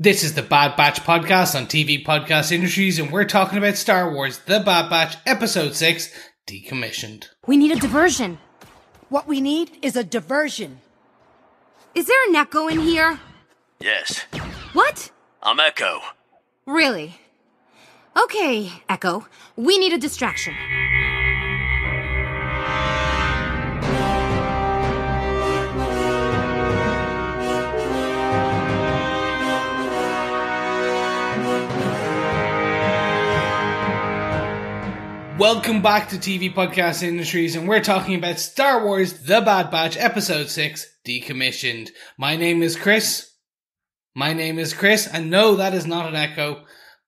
This is the Bad Batch podcast on TV Podcast Industries, and we're talking about Star Wars The Bad Batch, Episode 6, Decommissioned. We need a diversion. What we need is a diversion. Is there an Echo in here? Yes. What? I'm Echo. Really? Okay, Echo. We need a distraction. Welcome back to TV Podcast Industries, and we're talking about Star Wars The Bad Batch, Episode 6, Decommissioned. My name is Chris, and no, that is not an echo.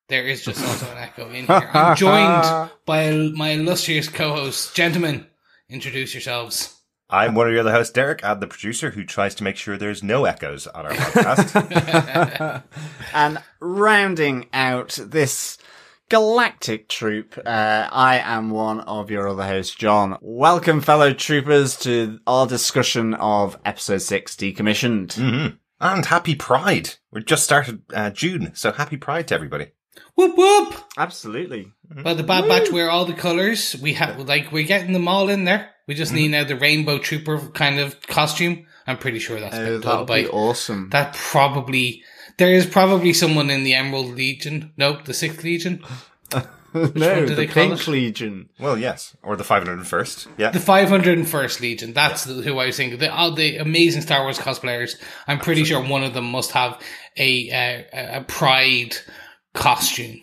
There is just also an echo in here. I'm joined by my illustrious co-hosts. Gentlemen, introduce yourselves. I'm one of your other hosts, Derek. I'm the producer who tries to make sure there's no echoes on our podcast. And rounding out this galactic troop, I am one of your other hosts, John. Welcome, fellow troopers, to our discussion of Episode 6, Decommissioned. Mm-hmm. And happy Pride. We've just started June, so happy Pride to everybody. Whoop whoop! Absolutely. Well, the Bad Batch wear all the colours. We have, we're getting them all in there. We just need now the Rainbow Trooper kind of costume. I'm pretty sure that's been done by. That'd be awesome. There is probably someone in the Emerald Legion. Nope, the 6th Legion. No, the Pink Legion. Well, yes. Or the 501st. Yeah. The 501st Legion. That's who I was thinking. All the amazing Star Wars cosplayers. I'm pretty sure one of them must have a Pride costume.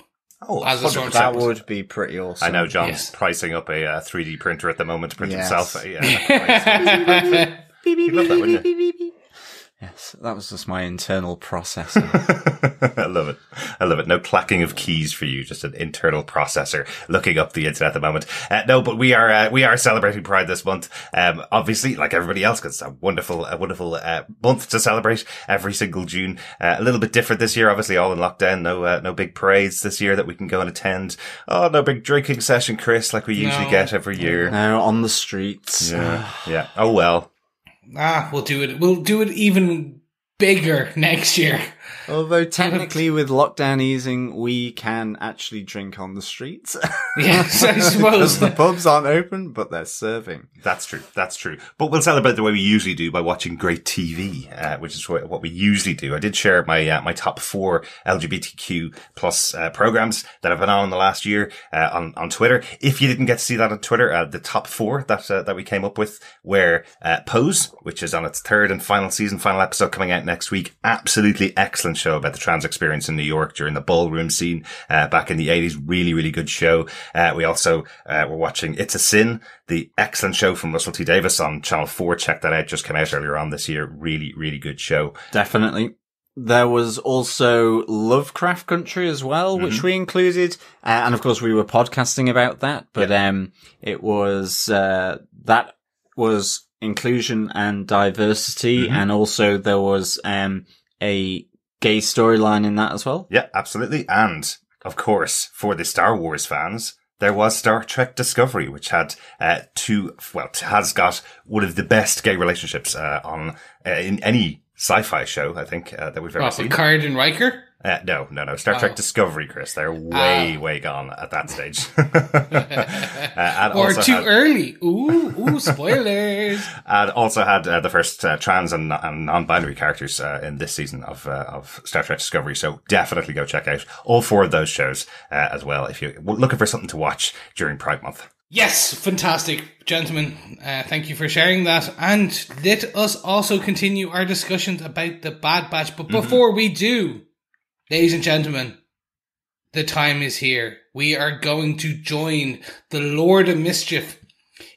Oh, as a sort that would be pretty awesome. I know John's pricing up a 3D printer at the moment to print himself. Yeah, You'd love that, wouldn't you? Yes, that was just my internal processor. I love it. No clacking of keys for you, just an internal processor looking up the internet at the moment. No, but we are celebrating Pride this month. Obviously, like everybody else, it's a wonderful month to celebrate every single June. A little bit different this year, obviously all in lockdown. No big parades this year that we can go and attend. Oh, no big drinking session, Chris, like we usually get every year. No, on the streets. Yeah. Oh well. We'll do it. We'll do it even bigger next year. Although technically with lockdown easing, we can actually drink on the streets. Yes, I suppose. Because the pubs aren't open, but they're serving. That's true. But we'll celebrate the way we usually do by watching great TV, which is what we usually do. I did share my top 4 LGBTQ plus programs that have been on in the last year on Twitter. If you didn't get to see that on Twitter, the top 4 that we came up with were Pose, which is on its 3rd and final episode coming out next week. Absolutely excellent show about the trans experience in New York during the ballroom scene back in the 80s. Really, really good show. We also were watching It's a Sin, the excellent show from Russell T Davies on Channel 4. Check that out. Just came out earlier on this year. Really, really good show. Definitely. There was also Lovecraft Country as well, which we included. And of course we were podcasting about that, but it was that was inclusion and diversity, and also there was a gay storyline in that as well. Yeah, absolutely. And of course, for the Star Wars fans, there was Star Trek Discovery, which had has got one of the best gay relationships in any sci-fi show, I think, that we've ever seen. Picard and Riker? No. Star Trek Discovery, Chris. They're way gone at that stage. Or too early. Ooh, spoilers. And also had the first trans and non-binary characters in this season of Star Trek Discovery. So definitely go check out all 4 of those shows as well if you're looking for something to watch during Pride Month. Yes, fantastic, gentlemen. Thank you for sharing that. And let us also continue our discussions about the Bad Batch. But before we do, ladies and gentlemen, the time is here. We are going to join the Lord of Mischief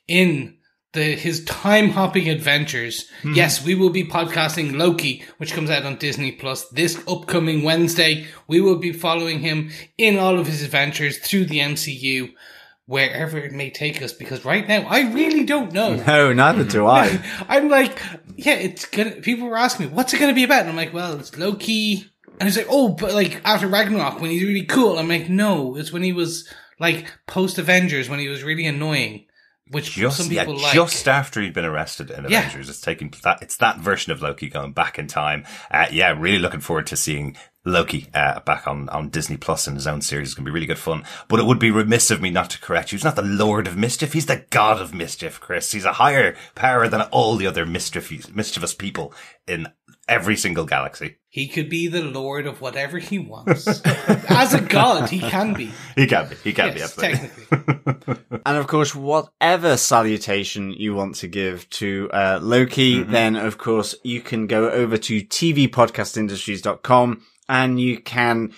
in his time-hopping adventures. Yes, we will be podcasting Loki, which comes out on Disney Plus this upcoming Wednesday. We will be following him in all of his adventures through the MCU, wherever it may take us, because right now I really don't know. No, neither do I. I'm like, people were asking me, what's it gonna be about? And I'm like, well, it's Loki. And he's like, oh, but like after Ragnarok when he's really cool. I'm like, no, it's when he was like post Avengers when he was really annoying. Which some people like. Just after he'd been arrested in Avengers, it's that version of Loki going back in time. Really looking forward to seeing Loki back on Disney Plus in his own series. It's going to be really good fun. But it would be remiss of me not to correct you. He's not the Lord of Mischief. He's the God of Mischief, Chris. He's a higher power than all the other mischievous people in every single galaxy. He could be the Lord of whatever he wants. As a god, he can be. He can be, yes, absolutely. Technically. And of course, whatever salutation you want to give to Loki, then of course you can go over to tvpodcastindustries.com and you can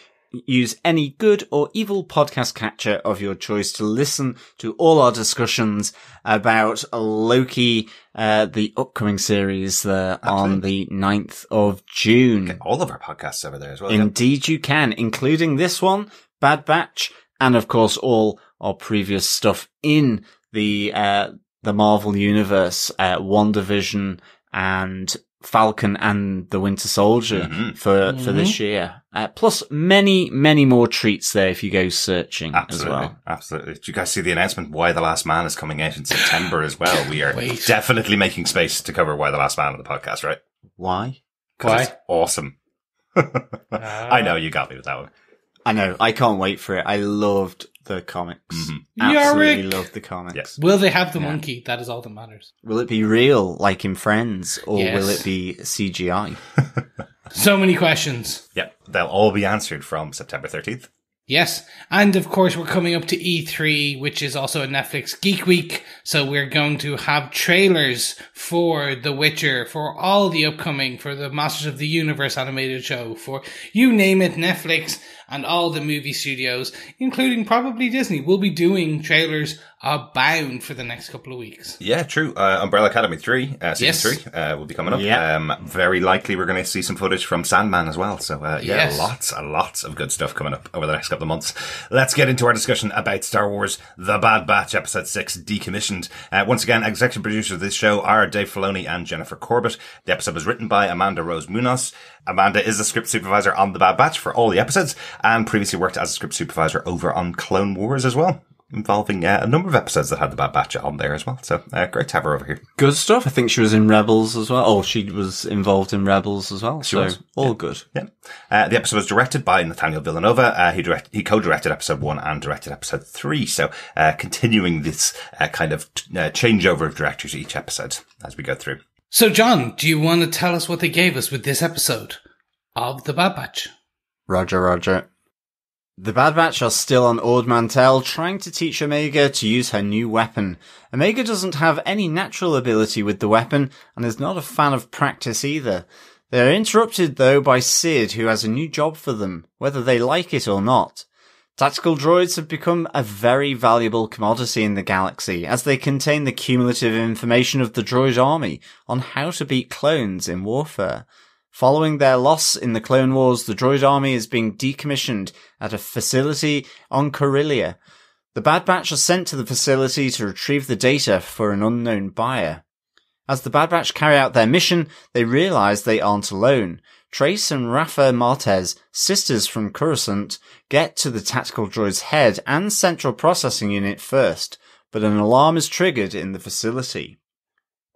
use any good or evil podcast catcher of your choice to listen to all our discussions about Loki, the upcoming series on the 9th of June. Get all of our podcasts over there as well. Indeed you can, including this one, Bad Batch, and of course all our previous stuff in the Marvel Universe, WandaVision and Falcon and the Winter Soldier for this year. Plus many, many more treats there if you go searching as well. Absolutely. Did you guys see the announcement Why the Last Man is coming out in September as well? We are definitely making space to cover Why the Last Man on the podcast, right? Why? Because it's awesome. I know, you got me with that one. I know. I can't wait for it. I loved the comics. Absolutely Absolutely loved the comics. Yes. Will they have the monkey? That is all that matters. Will it be real, like in Friends, or Yes. will it be CGI? So many questions. Yep. They'll all be answered from September 13th. Yes. And of course, we're coming up to E3, which is also a Netflix Geek Week. So we're going to have trailers for The Witcher, for all the upcoming, for the Masters of the Universe animated show, for you name it, Netflix and all the movie studios, including probably Disney, will be doing trailers abound for the next couple of weeks. Yeah, true. Umbrella Academy 3, season Yes. 3, will be coming up. Yeah. Very likely we're going to see some footage from Sandman as well. So, Yes. lots and lots of good stuff coming up over the next couple of months. Let's get into our discussion about Star Wars The Bad Batch, Episode 6, Decommissioned. Once again, executive producers of this show are Dave Filoni and Jennifer Corbett. The episode was written by Amanda Rose Muñoz. Amanda is the script supervisor on The Bad Batch for all the episodes and previously worked as a script supervisor over on Clone Wars as well, involving a number of episodes that had The Bad Batch on there as well. So great to have her over here. Good stuff. I think she was in Rebels as well. Oh, she was involved in Rebels as well. She was. All good. Yeah. The episode was directed by Nathaniel Villanueva. He co-directed episode 1 and directed episode 3. So continuing this kind of changeover of directors each episode as we go through. So, John, do you want to tell us what they gave us with this episode of The Bad Batch? Roger. The Bad Batch are still on Ord Mantell, trying to teach Omega to use her new weapon. Omega doesn't have any natural ability with the weapon, and is not a fan of practice either. They are interrupted, though, by Sid, who has a new job for them, whether they like it or not. Tactical droids have become a very valuable commodity in the galaxy, as they contain the cumulative information of the droid army on how to beat clones in warfare. Following their loss in the Clone Wars, the droid army is being decommissioned at a facility on Corellia. The Bad Batch are sent to the facility to retrieve the data for an unknown buyer. As the Bad Batch carry out their mission, they realize they aren't alone. Trace and Rafa Martez, sisters from Coruscant, get to the tactical droid's head and central processing unit first, but an alarm is triggered in the facility.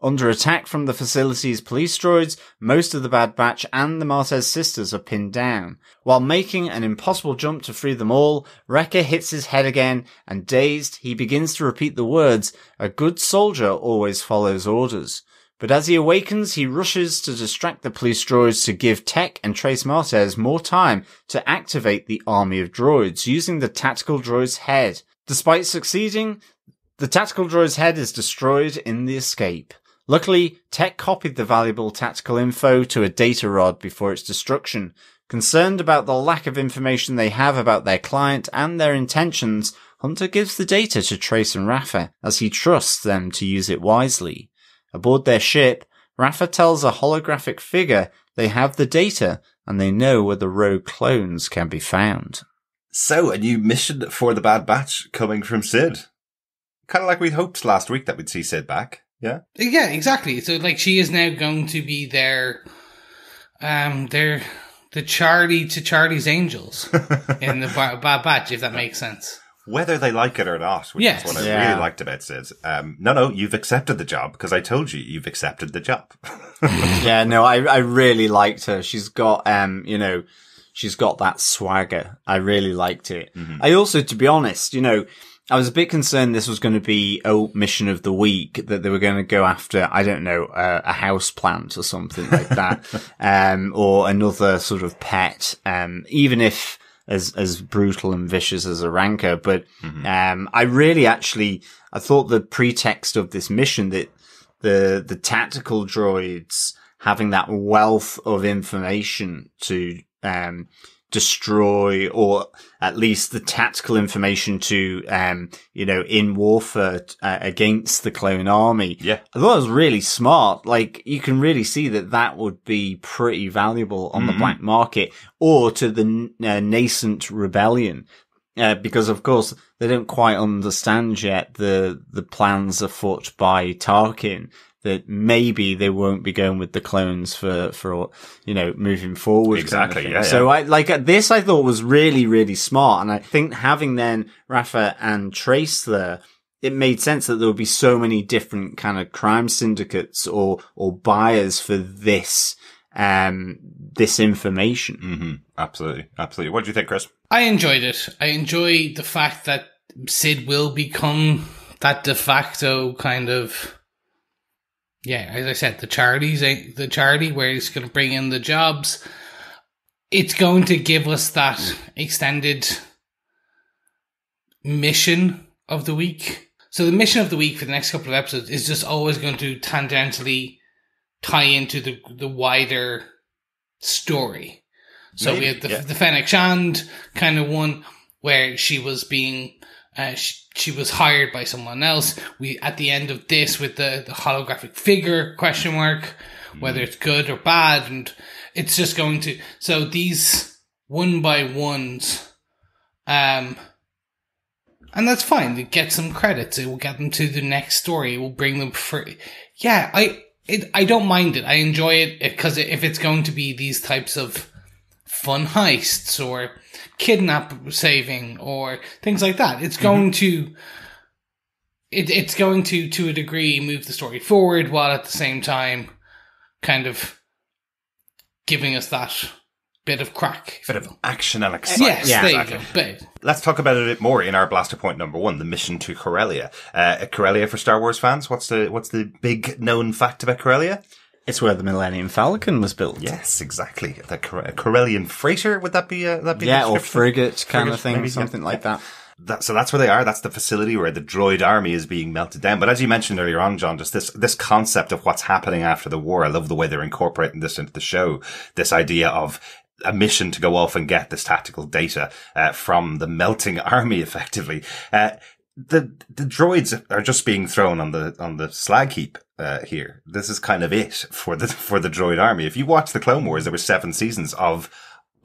Under attack from the facility's police droids, most of the Bad Batch and the Martez sisters are pinned down. While making an impossible jump to free them all, Wrecker hits his head again, and dazed, he begins to repeat the words, "A good soldier always follows orders." But as he awakens, he rushes to distract the police droids to give Tech and Trace Martez more time to activate the army of droids, using the tactical droid's head. Despite succeeding, the tactical droid's head is destroyed in the escape. Luckily, Tech copied the valuable tactical info to a data rod before its destruction. Concerned about the lack of information they have about their client and their intentions, Hunter gives the data to Trace and Rafa, as he trusts them to use it wisely. Aboard their ship, Rafa tells a holographic figure they have the data and they know where the rogue clones can be found. So, a new mission for the Bad Batch coming from Sid. Kind of like we hoped last week that we'd see Sid back. Yeah? Yeah, exactly. So, like, she is now going to be their the Charlie to Charlie's Angels in the Bad Batch, if that makes sense. Whether they like it or not, which is what I really liked about Sid. No, you've accepted the job, because I told you've accepted the job. Yeah, no, I really liked her. She's got, she's got that swagger. I really liked it. I also, to be honest, I was a bit concerned this was going to be mission of the week, that they were going to go after, I don't know, a house plant or something like that, or another sort of pet, even if as brutal and vicious as a rancor. But, I really I thought the pretext of this mission, that the tactical droids having that wealth of information to, destroy, or at least the tactical information to, in warfare against the clone army. Yeah. I thought it was really smart. Like, you can really see that would be pretty valuable on the black market, or to the nascent rebellion. Because of course they don't quite understand yet the plans afoot by Tarkin, that maybe they won't be going with the clones for moving forward. Exactly. Kind of thing. So this I thought was really, really smart. And I think having then Rafa and Trace there, it made sense that there would be so many different kind of crime syndicates or buyers for this information. Absolutely. What do you think, Chris? I enjoyed it. I enjoy the fact that Sid will become that de facto kind of, as I said, the charity where he's going to bring in the jobs. It's going to give us that extended mission of the week. So the mission of the week for the next couple of episodes is just always going to tangentially tie into the wider story. So we had the Fennec Shand kind of one where she was being she was hired by someone else. We at the end of this with the holographic figure ? Whether it's good or bad, and it's just going to, so these one by ones, and that's fine. It gets some credits. It will get them to the next story. It will bring them I don't mind it. I enjoy it because if it's going to be these types of fun heists or kidnap saving or things like that, it's going to it's going to a degree move the story forward, while at the same time kind of giving us that bit of crack, bit of action and excitement. Yes, there you go. Let's talk about it a bit more in our blaster point number 1, the mission to Corellia. Corellia, for Star Wars fans, what's the big known fact about Corellia? It's where the Millennium Falcon was built. Yes, exactly. The Corellian freighter, would that be or frigate kind of thing, maybe, something like that. So that's where they are. That's the facility where the droid army is being melted down. But as you mentioned earlier on, John, just this concept of what's happening after the war. I love the way they're incorporating this into the show. This idea of a mission to go off and get this tactical data from the melting army, effectively. The droids are just being thrown on the slag heap here. This is kind of it for the droid army. If you watch the Clone Wars, there were 7 seasons of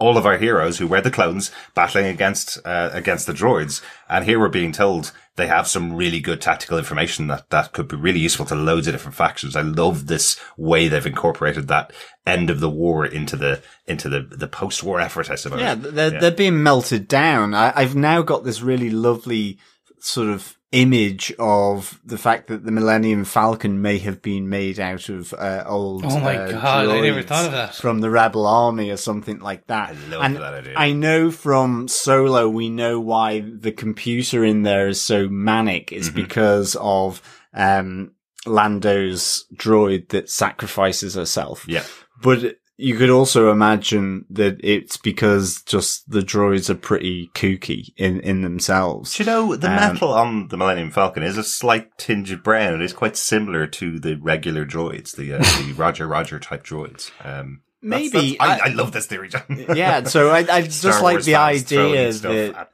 all of our heroes who were the clones battling against the droids. And here we're being told they have some really good tactical information that could be really useful to loads of different factions. I love this way they've incorporated that end of the war into the post-war effort, I suppose. Yeah, they're being melted down. I've now got this really lovely sort of image of the fact that the Millennium Falcon may have been made out of old oh my god, I never thought of that, from the Rebel Army or something like that. I love that idea. I know from Solo we know why the computer in there is so manic. It's because of Lando's droid that sacrifices herself. Yeah. But you could also imagine that it's because just the droids are pretty kooky in themselves. Do you know, the metal on the Millennium Falcon is a slight tinge of brown. It is quite similar to the regular droids, the Roger type droids. Maybe I love this theory, John. Yeah, so I just like the idea that at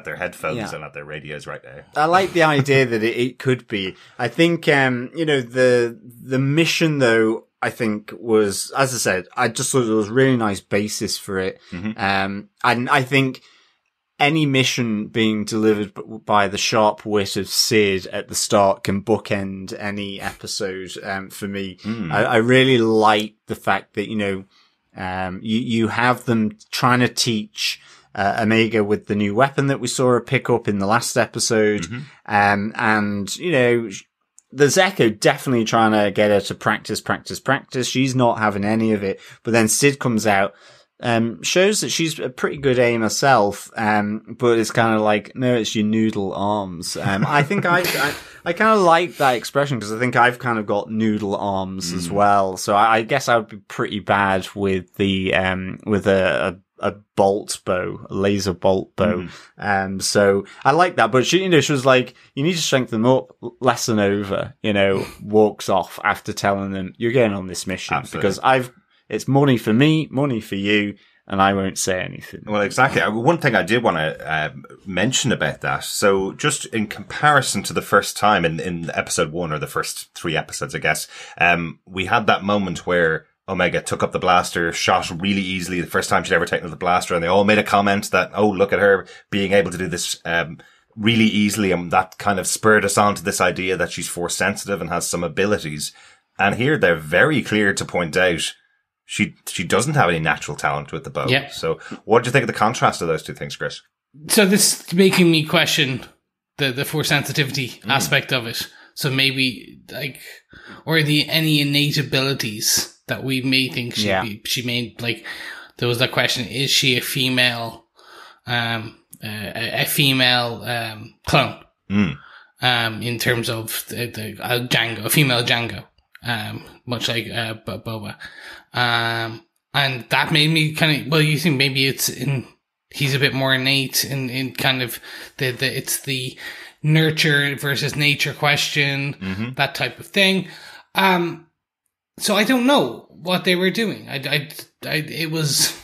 their headphones and at their radios right now. I like the idea that it could be. I think the mission though, I think was, as I said, I just thought it was a really nice basis for it. And I think any mission being delivered by the sharp wit of Sid at the start can bookend any episode, for me. I really like the fact that, you have them trying to teach Omega with the new weapon that we saw her pick up in the last episode. There's Echo definitely trying to get her to practice. She's not having any of it. But then Sid comes out shows that she's a pretty good aim herself, but it's kind of like, no, it's your noodle arms. I think I kind of like that expression because I think I've kind of got noodle arms as well. So I guess I would be pretty bad with the, with a bolt bow, a laser bolt bow. So I like that, but she was like, you need to strengthen them up, lesson over, walks off after telling them you're going on this mission. Absolutely. Because it's money for me, money for you, and I won't say anything. Well, exactly. One thing I did want to mention about that, so just in comparison to the first time in episode 1, or the first 3 episodes, I guess, we had that moment where Omega took up the blaster, shot really easily, the first time she'd ever taken up the blaster, and they all made a comment that, oh, look at her being able to do this really easily, and that kind of spurred us on to this idea that she's force sensitive and has some abilities. And here they're very clear to point out she doesn't have any natural talent with the bow. Yeah. So what do you think of the contrast of those two things, Chris? So this is making me question the force sensitivity aspect of it. So maybe, like, or any innate abilities that we may think she may, like, there was that question, is she a female, a female clone? In terms of a Django, a female Django. Much like Boba. And that made me kind of, well, you think maybe he's a bit more innate in kind of it's the nurture versus nature question, that type of thing. So I don't know what they were doing. It was,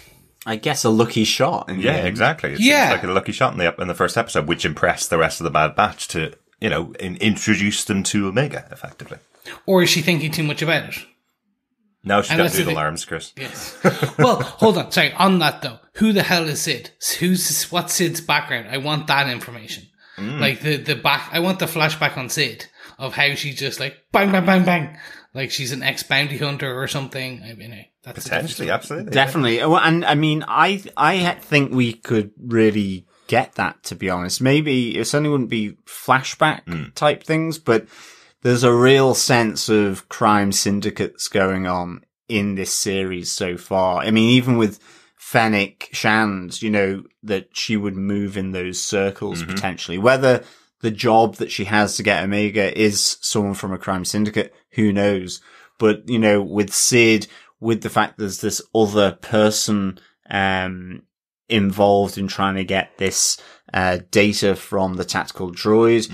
I guess, a lucky shot. Exactly. It's like a lucky shot in the first episode, which impressed the rest of the Bad Batch to, introduce them to Omega, effectively. Or is she thinking too much about it? No, she's got noodle arms, Chris. Yes. Well, hold on. Sorry. On that though, who the hell is Sid? What's Sid's background? I want that information. Like the back. I want the flashback on Sid of how she's just like bang, bang, bang, bang, like she's an ex-bounty hunter or something. I mean, that's potentially, absolutely, definitely. Yeah. Well, and I mean, I think we could really get that, to be honest. Maybe it certainly wouldn't be flashback type things, but there's a real sense of crime syndicates going on in this series so far. I mean, even with Fennec Shand, that she would move in those circles potentially. Whether the job that she has to get Omega is someone from a crime syndicate, who knows? But, with Sid, with the fact there's this other person involved in trying to get this data from the tactical droid,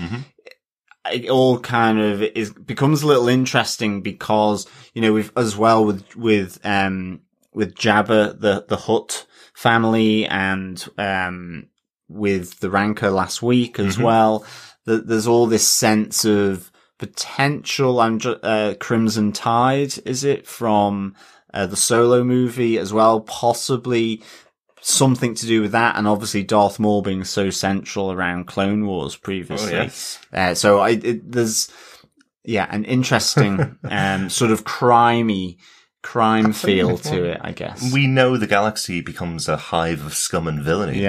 it all kind of becomes a little interesting because, we've as well with Jabba, the Hutt family, and with the Rancor last week as well, there's all this sense of potential, Crimson Tide, is it, from the Solo movie as well, possibly something to do with that, and obviously Darth Maul being so central around Clone Wars previously. Oh, yes. So there's an interesting sort of crime feel to it, I guess. We know the galaxy becomes a hive of scum and villainy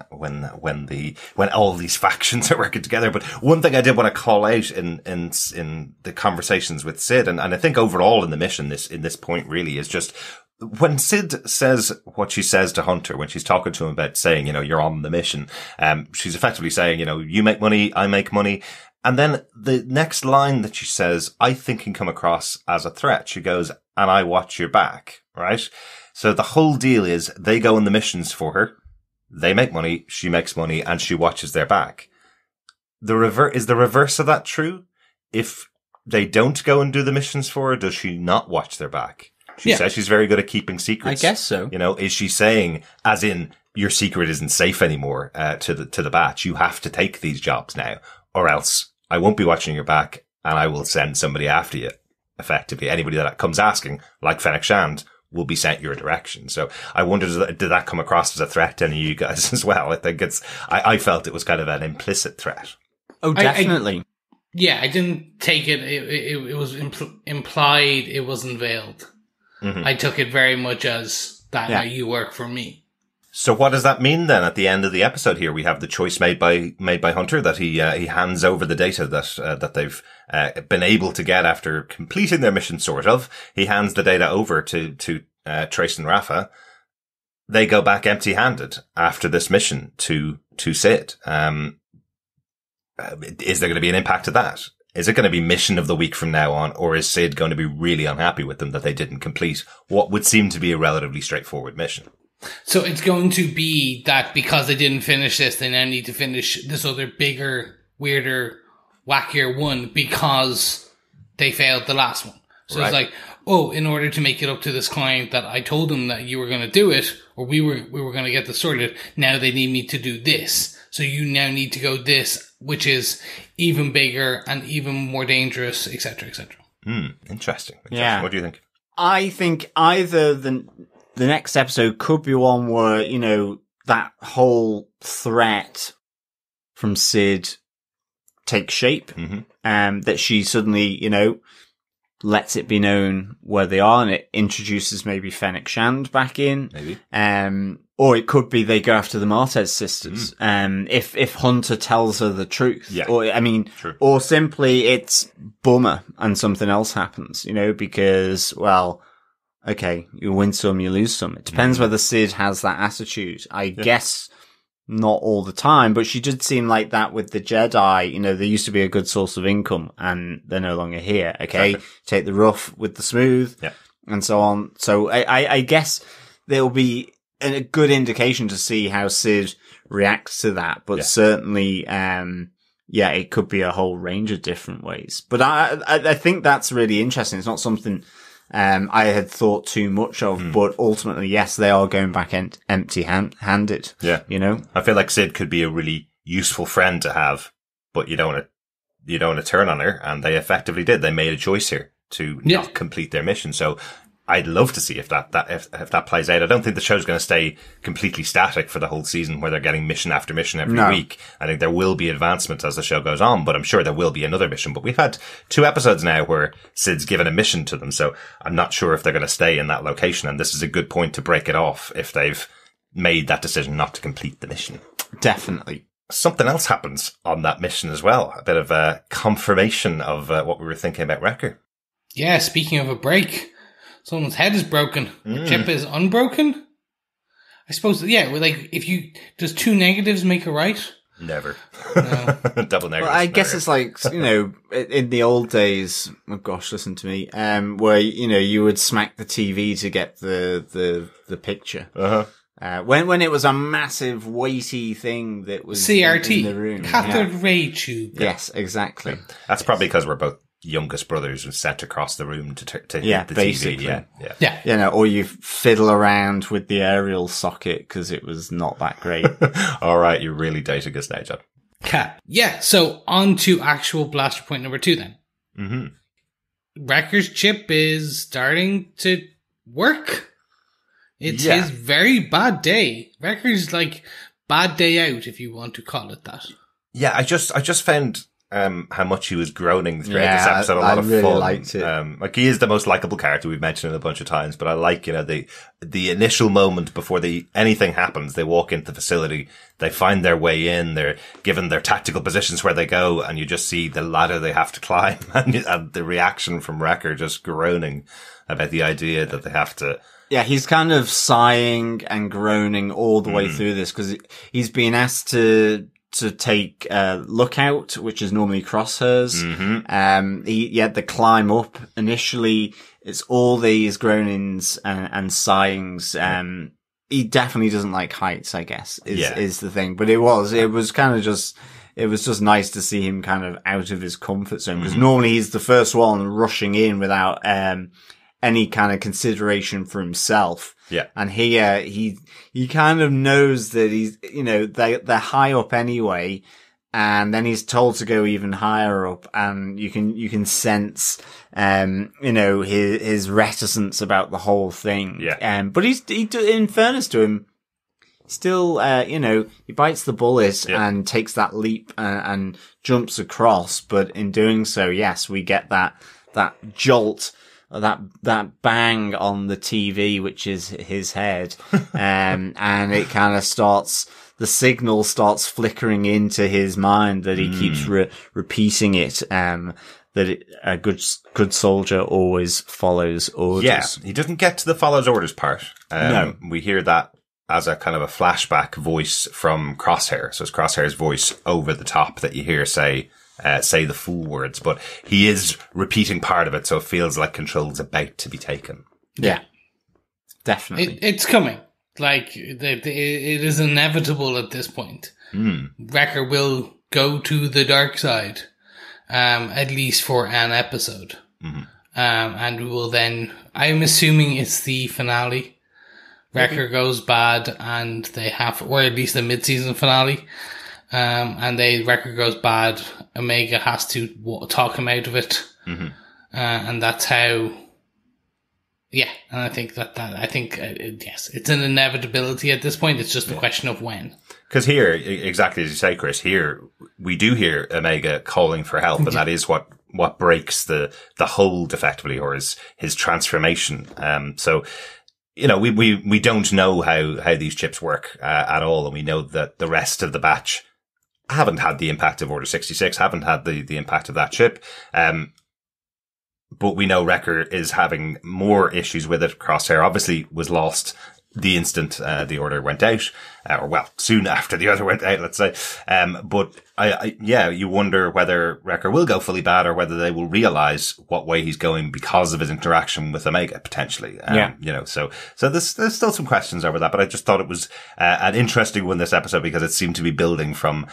when all these factions are working together. But one thing I did want to call out in the conversations with Sid, and I think overall in the mission, in this point really is just when Sid says what she says to Hunter, when she's talking to him about saying, you're on the mission, she's effectively saying, you make money, I make money. And then the next line that she says, I think can come across as a threat. She goes, and I watch your back, right? So the whole deal is they go on the missions for her. They make money, she makes money, and she watches their back. Is the reverse of that true? If they don't go and do the missions for her, does she not watch their back? She says she's very good at keeping secrets. I guess so. Is she saying, as in, your secret isn't safe anymore, to the batch? You have to take these jobs now, or else I won't be watching your back and I will send somebody after you. Effectively, anybody that comes asking, like Fennec Shand, will be sent your direction. So I wonder, did that come across as a threat to any of you guys as well? I think I felt it was kind of an implicit threat. Oh, definitely. I didn't take it. It was implied. It wasn't veiled. I took it very much as that you work for me. So what does that mean then at the end of the episode here? We have the choice made by Hunter that he hands over the data that they've been able to get after completing their mission, sort of. He hands the data over to Trace and Rafa. they go back empty-handed after this mission to Sid. Is there going to be an impact of that? Is it going to be mission of the week from now on, or is Sid going to be really unhappy with them that they didn't complete what would seem to be a relatively straightforward mission? So it's going to be that because they didn't finish this, they now need to finish this other bigger, weirder, wackier one because they failed the last one. So It's like, oh, in order to make it up to this client that I told them that you were going to do it, or we were going to get this sorted, now they need me to do this. So you now need to go this, which is even bigger and even more dangerous, etc., etc. Interesting. Yeah. What do you think? I think either the next episode could be one where, that whole threat from Sid takes shape, that she suddenly, lets it be known where they are, and it introduces maybe Fennec Shand back in. Maybe. Or it could be they go after the Martez sisters. If Hunter tells her the truth. Yeah. Or, or simply it's Bummer and something else happens, because, well, okay, you win some, you lose some. It depends whether Sid has that attitude. I guess not all the time, but she did seem like that with the Jedi. They used to be a good source of income and they're no longer here. Okay. Exactly. Take the rough with the smooth and so on. So I guess there'll be a good indication to see how Sid reacts to that, but certainly, it could be a whole range of different ways. But I think that's really interesting. It's not something I had thought too much of, but ultimately, yes, they are going back empty-handed. Yeah. I feel like Sid could be a really useful friend to have, but you don't want to turn on her, and they effectively did. They made a choice here to not complete their mission. So I'd love to see if that plays out. I don't think the show's going to stay completely static for the whole season where they're getting mission after mission every week. I think there will be advancement as the show goes on, but I'm sure there will be another mission. But we've had 2 episodes now where Sid's given a mission to them, so I'm not sure if they're going to stay in that location. And this is a good point to break it off if they've made that decision not to complete the mission. Definitely. Something else happens on that mission as well. A bit of a confirmation of what we were thinking about Wrecker. Yeah, speaking of a break, someone's head is broken. Chip is unbroken. I suppose, does 2 negatives make a right? Never. No. Double negatives. Well, I guess it's like, in the old days, oh gosh, listen to me, where, you would smack the TV to get the picture. When it was a massive weighty thing that was CRT, in the room. cathode ray tube. Yes, exactly. That's probably because we're both youngest brothers who sat across the room to hit the basically. TV. Yeah. Or you fiddle around with the aerial socket because it was not that great. All right, you're really dating us now, John. Yeah, so on to actual blaster point number 2 then. Wrecker's chip is starting to work. It's his very bad day. Wrecker's bad day out, if you want to call it that. Yeah, I just found how much he was groaning throughout this episode. A lot of really fun. Liked it. He is the most likable character we've mentioned a bunch of times, but I like, the initial moment before anything happens. They walk into the facility, they find their way in, they're given their tactical positions where they go, and you just see the ladder they have to climb, and the reaction from Wrecker just groaning about the idea that they have to. Yeah, he's kind of sighing and groaning all the way through this because he's being asked to take Lookout, which is normally Crosshairs. The climb up initially, it's all these groanings and sighings. He definitely doesn't like heights, I guess, is the thing. But it was just nice to see him kind of out of his comfort zone because normally he's the first one rushing in without any kind of consideration for himself. Yeah. And here, he kind of knows that he's, they're high up anyway. And then he's told to go even higher up. And you can sense, his reticence about the whole thing. Yeah. But in fairness to him, still, he bites the bullet and takes that leap and jumps across. But in doing so, yes, we get that jolt, that bang on the TV, which is his head. And it kind of the signal starts flickering into his mind that he keeps repeating it. That a good soldier always follows orders. Yeah, he doesn't get to the follows orders part. No. We hear that as a kind of a flashback voice from Crosshair. So it's Crosshair's voice over the top that you hear say the full words, but he is repeating part of it, so it feels like control's about to be taken. Yeah, definitely. It's coming. Like, it is inevitable at this point. Wrecker will go to the dark side, at least for an episode. And we will then, I'm assuming it's the finale. Wrecker goes bad and they have, or at least the mid-season finale. And Wrecker goes bad. Omega has to talk him out of it. And that's how, yeah. And I think yes, it's an inevitability at this point. It's just a question of when. Because here, exactly as you say, Chris, here we do hear Omega calling for help, and that is what breaks the hold effectively, or his transformation. So, you know, we don't know how these chips work at all, and we know that the rest of the batch haven't had the impact of Order 66, haven't had the impact of that chip. But we know Wrecker is having more issues with it. Crosshair obviously was lost the instant the order went out, soon after the order went out, let's say. But you wonder whether Wrecker will go fully bad, or whether they will realize what way he's going because of his interaction with Omega, potentially. You know, so there's still some questions over that, but I just thought it was an interesting one this episode, because it seemed to be building from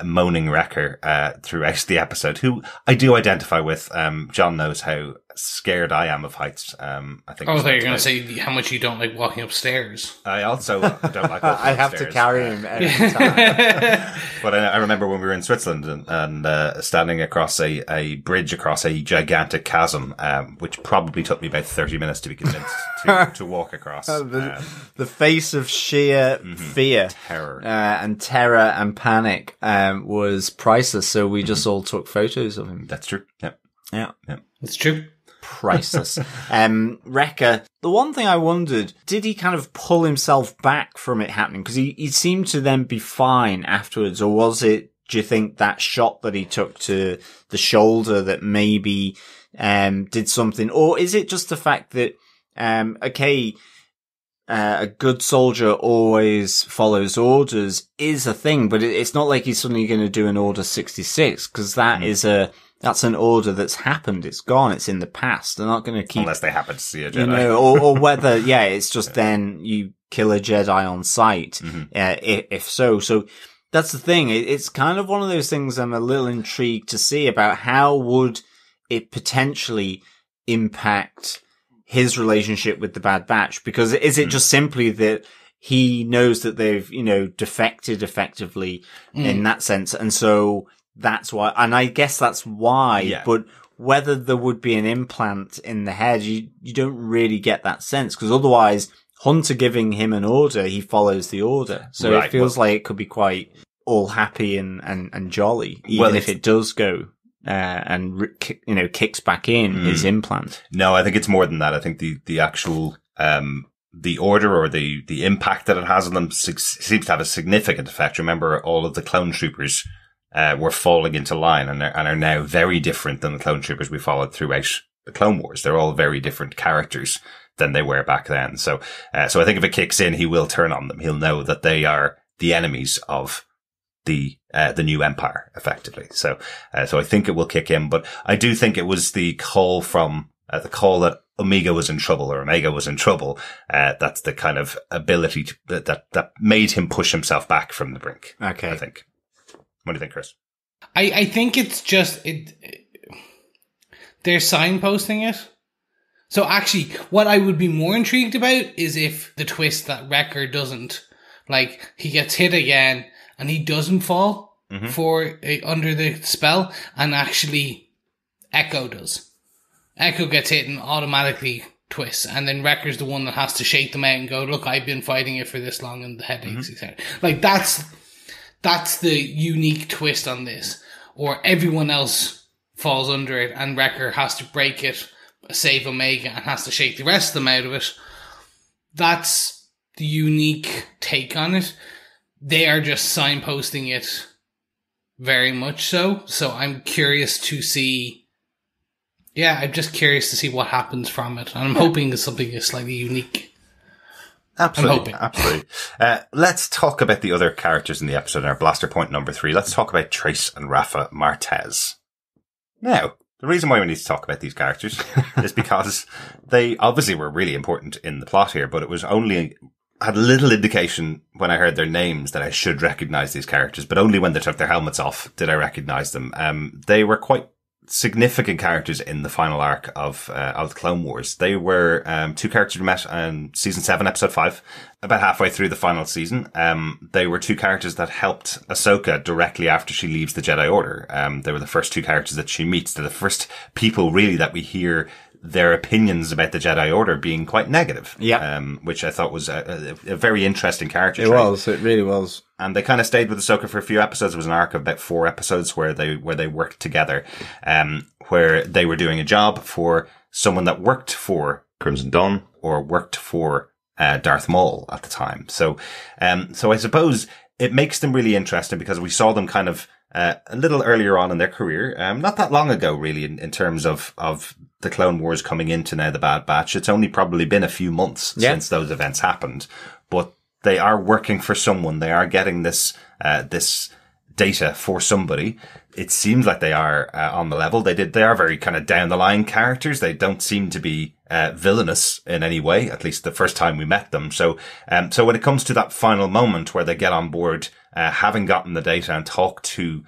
moaning Wrecker throughout the episode, who I do identify with. John knows how scared I am of heights. I think. Oh, you're going to say how much you don't like walking upstairs. I also don't like walking I have upstairs. to carry him every time. But I remember when we were in Switzerland and standing across a bridge across a gigantic chasm, which probably took me about 30 minutes to be convinced to walk across. The face of sheer fear, terror, and terror and panic was priceless. So we just all took photos of him. That's true. Yeah. It's true. Priceless. Wrecker, the one thing I wondered, did he kind of pull himself back from it happening? Because he seemed to then be fine afterwards. Or was it, do you think, that shot that he took to the shoulder that maybe did something? Or is it just the fact that, a good soldier always follows orders is a thing, but it's not like he's suddenly going to do an Order 66, because that's an order that's happened. It's gone. It's in the past. They're not going to keep... Unless they happen to see a Jedi. You know, or whether, it's just then you kill a Jedi on sight. If so. So that's the thing. It's kind of one of those things I'm a little intrigued to see about how would it potentially impact his relationship with the Bad Batch. Because is it just simply that he knows that they've, defected effectively in that sense. And so... That's why, and I guess that's why, but whether there would be an implant in the head, you don't really get that sense, because otherwise, Hunter giving him an order, he follows the order. So it feels like it could be quite all happy and jolly, even if it does go, kicks back in his implant. No, I think it's more than that. I think the actual, the order or the impact that it has on them seems to have a significant effect. Remember, all of the clone troopers were falling into line and are now very different than the clone troopers we followed throughout the Clone Wars. They're all very different characters than they were back then. So I think if it kicks in, he will turn on them. He'll know that they are the enemies of the new Empire, effectively. So I think it will kick in, but I do think it was the call that Omega was in trouble. That's the kind of ability that made him push himself back from the brink. Okay. I think. What do you think, Chris? I think it's just they're signposting it. So actually, what I would be more intrigued about is if the twist that Wrecker doesn't, like, he gets hit again and he doesn't fall under the spell, and actually Echo does. Echo gets hit and automatically twists, and then Wrecker's the one that has to shake them out and go, look, I've been fighting it for this long and the headaches, etc. Like, that's the unique twist on this. Or everyone else falls under it and Wrecker has to break it, save Omega, and has to shake the rest of them out of it. That's the unique take on it. They are just signposting it very much so. So I'm curious to see... I'm just curious to see what happens from it. And I'm hoping it's something slightly unique. Absolutely. I'm Absolutely. Let's talk about the other characters in the episode, our blaster point number 3. Let's talk about Trace and Rafa Martez. Now, the reason why we need to talk about these characters is because they obviously were really important in the plot here, but it was only had little indication when I heard their names that I should recognize these characters, but only when they took their helmets off did I recognize them. They were quite significant characters in the final arc of the Clone Wars. They were, 2 characters we met in season 7, episode 5, about halfway through the final season. They were 2 characters that helped Ahsoka directly after she leaves the Jedi Order. They were the first 2 characters that she meets. They're the first people really that we hear their opinions about the Jedi Order being quite negative. Yeah. Which I thought was a very interesting character It trait. was. It really was. And they kind of stayed with Ahsoka for a few episodes. It was an arc of about 4 episodes where they worked together, where they were doing a job for someone that worked for Crimson Dawn or worked for Darth Maul at the time. So I suppose it makes them really interesting because we saw them kind of a little earlier on in their career, not that long ago, really, in terms of the Clone Wars coming into now the Bad Batch. It's only probably been a few months since those events happened, but they are working for someone. They are getting this data for somebody. It seems like they are on the level. They are very kind of down the line characters. They don't seem to be villainous in any way, at least the first time we met them. So when it comes to that final moment where they get on board, having gotten the data and talk to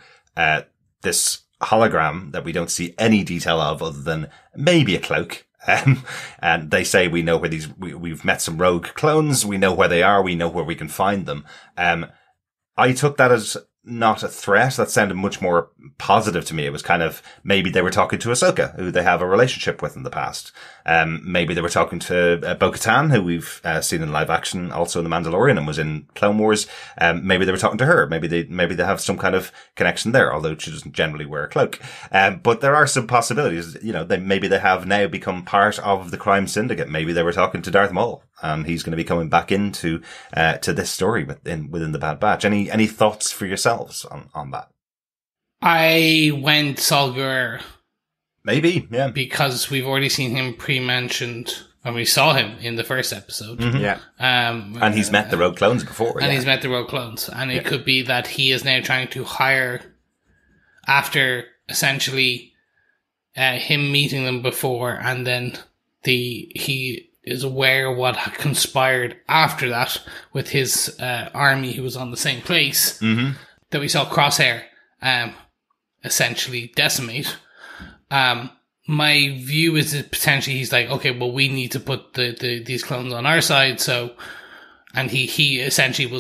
this hologram that we don't see any detail of other than maybe a cloak. And they say, we know where we've met some rogue clones. We know where they are. We know where we can find them. I took that as not a threat. That sounded much more positive to me. It was kind of, maybe they were talking to Ahsoka, who they have a relationship with in the past. Maybe they were talking to Bo-Katan, who we've seen in live action, also in The Mandalorian, and was in Clone Wars. Maybe they were talking to her. Maybe they have some kind of connection there, although she doesn't generally wear a cloak. But there are some possibilities. You know, maybe they have now become part of the crime syndicate. Maybe they were talking to Darth Maul, and he's going to be coming back into to this story within the Bad Batch. Any thoughts for yourselves on that? I went Saul Guerrero. Maybe, yeah. Because we've already seen him pre-mentioned, and we saw him in the first episode. Mm-hmm. Yeah. And he's met the Rogue Clones before. And he's met the Rogue Clones. And it could be that he is now trying to hire, after essentially him meeting them before, and then he is aware of what conspired after that with his army who was on the same place, that we saw Crosshair essentially decimate. My view is that potentially he's like, okay, well, we need to put these clones on our side. So, and he essentially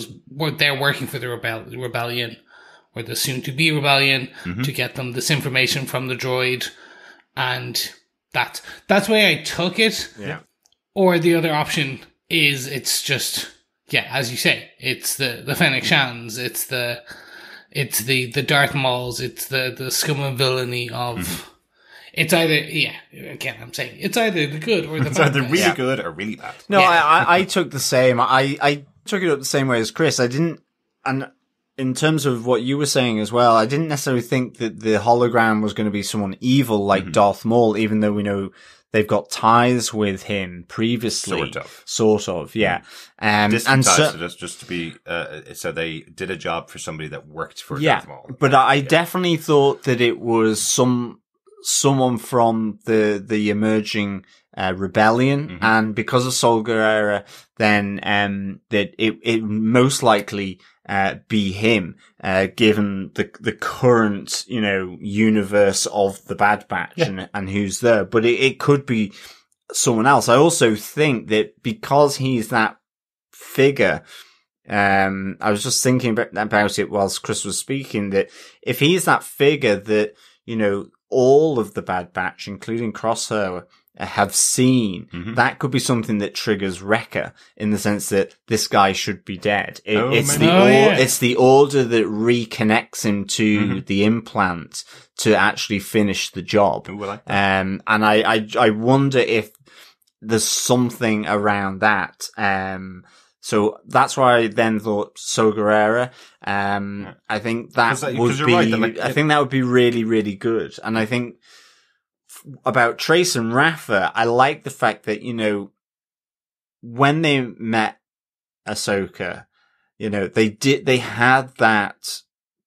they're working for the rebellion, or the soon to be rebellion, to get them this information from the droid. And that's the way I took it. Yeah. Or the other option is it's just, as you say, it's the Fennec Shans, it's the Darth Mauls, it's the scum and villainy of, it's either, again, I'm saying, it's either the good or the bad. It's either really guys. good or really bad. No, I took the same. I took it up the same way as Chris. I didn't, and in terms of what you were saying as well, I didn't necessarily think that the hologram was going to be someone evil like Darth Maul, even though we know they've got ties with him previously. Sort of, yeah. Distant ties, so just to be, so they did a job for somebody that worked for Darth Maul. But I definitely thought that it was someone from the emerging rebellion, and because of Saul Guerrero, then that it most likely be him, given the current, universe of the Bad Batch and who's there. But it could be someone else. I also think that because he's that figure, I was just thinking about it whilst Chris was speaking, that if he's that figure that, all of the Bad Batch, including Crosshair, have seen, that could be something that triggers Wrecker, in the sense that this guy should be dead. It's the order that reconnects him to the implant to actually finish the job. Ooh, I like that. And I wonder if there's something around that. So that's why I then thought Saul Guerrero. I think that would be, right, I think that would be really, really good. And I think about Trace and Rafa, I like the fact that, when they met Ahsoka. You know, they had that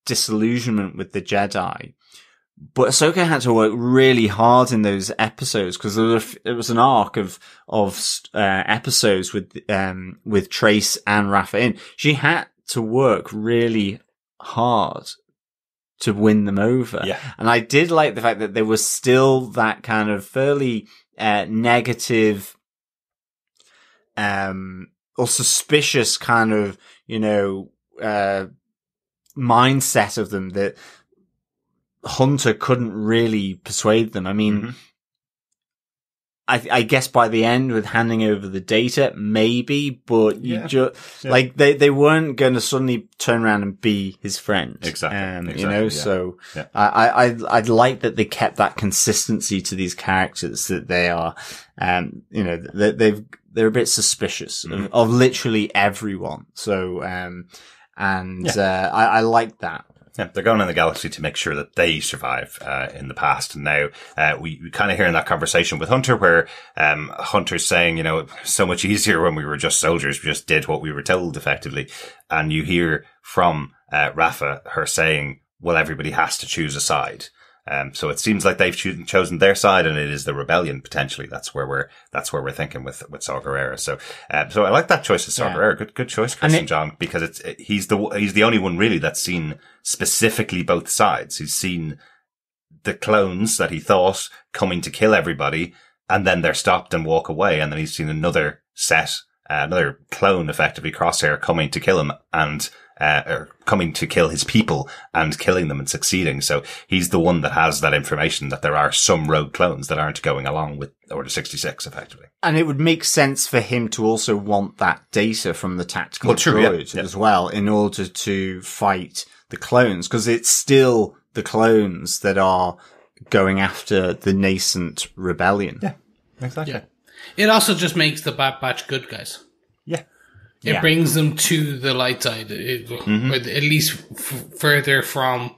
disillusionment with the Jedi, but Ahsoka had to work really hard in those episodes because it was an arc of episodes with Trace and Rafa in. She had to work really hard to win them over. Yeah. And I did like the fact that there was still that kind of fairly negative or suspicious kind of, you know, mindset of them that Hunter couldn't really persuade them. I mean, I guess by the end with handing over the data, maybe, but like they weren't going to suddenly turn around and be his friend. Exactly. You know, so I'd like that they kept that consistency to these characters, that they are, you know, they're a bit suspicious of literally everyone. So, I like that. Yeah, they're going in the galaxy to make sure that they survive in the past. And now we kind of hear in that conversation with Hunter where Hunter's saying, you know, so much easier when we were just soldiers. We just did what we were told, effectively. And you hear from Rafa her saying, well, everybody has to choose a side. So it seems like they've chosen their side, and it is the rebellion potentially. That's where we're thinking with Saw Gerrera. So I like that choice of Saw Gerrera. Good choice, Christian John, because he's the only one really that's seen specifically both sides. He's seen the clones that he thought coming to kill everybody, and then they're stopped and walk away, and then he's seen another clone, effectively Crosshair, coming to kill him and. Or coming to kill his people and killing them and succeeding. So he's the one that has that information that there are some rogue clones that aren't going along with Order 66, effectively. And it would make sense for him to also want that data from the tactical droid as well in order to fight the clones, because it's still the clones that are going after the nascent rebellion. Yeah, exactly. Yeah. It also just makes the Bad Batch good guys. Yeah. It brings them to the light side, or at least further from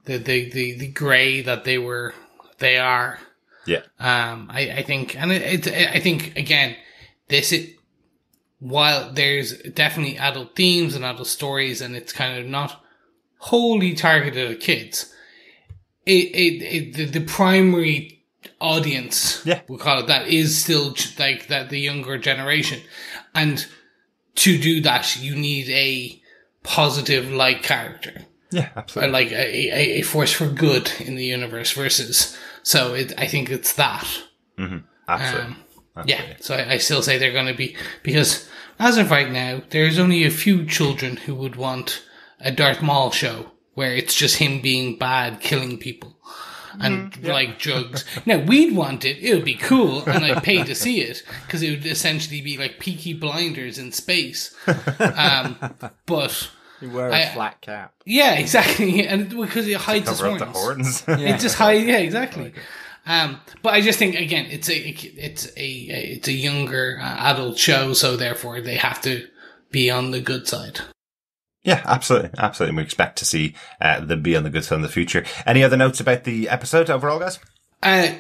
the grey that they are. Yeah. I think, and I think again, while there's definitely adult themes and adult stories, and it's kind of not wholly targeted at kids, the primary audience, we'll call it that, is still like that, the younger generation, and to do that, you need a positive, like, character. Yeah, absolutely. Like a force for good in the universe versus. So I think it's that. Mm-hmm. Absolutely. Yeah. So I still say they're going to be, because as of right now, there's only a few children who would want a Darth Maul show where it's just him being bad, killing people. And like drugs. Now we'd want it. It would be cool, and I'd pay to see it because it would essentially be like Peaky Blinders in space. But you wear a flat cap. Yeah, exactly, and because it hides his horns. The horns. It just hides. Yeah, exactly. But I just think again, it's a younger adult show, so therefore they have to be on the good side. Yeah, absolutely. Absolutely. We expect to see them be on the good side in the future. Any other notes about the episode overall, guys?